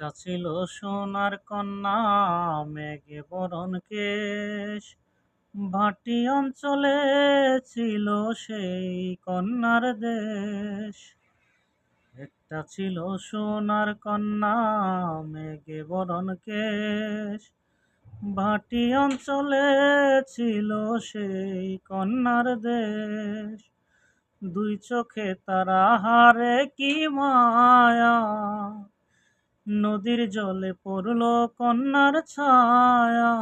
একটা ছিল সোনার কন্যা, মেঘে বরণ কেশ। ভাটি অঞ্চলে ছিল সেই কন্যার দেশ। একটা ছিল সোনার কন্যা, মেঘে বরণ কেশ। ভাটি অঞ্চলে ছিল সেই কন্যার দেশ। দুই চোখে তারা হারে কি মায়া, নদীর জলে পড়ল কন্যার ছায়া।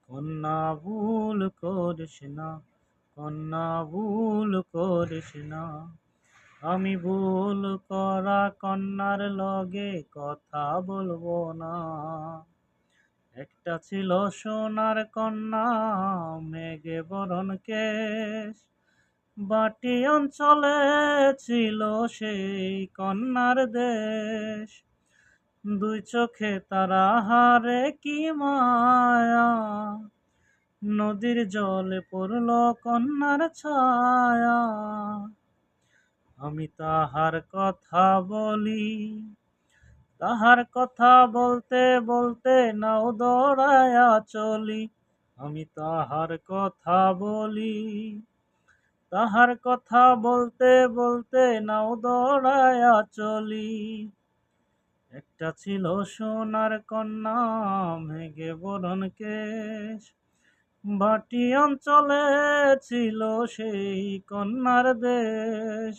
কন্যা ভুল করিস না, কন্যা ভুল করিস না, আমি ভুল করা কন্যার লগে কথা বলবো না। একটা ছিল সোনার কন্যা, মেঘে বরণ কেশ। বাটি অঞ্চলে ছিল সেই কন্যার দেশ। দুই চোখে তারা হারে কি মায়া, নদীর জলে পড়ল কন্যার ছায়া। আমি তাহার কথা বলি, তাহার কথা বলতে বলতে নাও দৌড়ায়া চলি। আমি তাহার কথা বলি, তাহার কথা বলতে বলতে নাও দৌড়ায়া চলি। একটা ছিল সোনার কন্যা, মেঘে বরণ কেশ। ভাটি অঞ্চলে ছিল সেই কন্যার দেশ।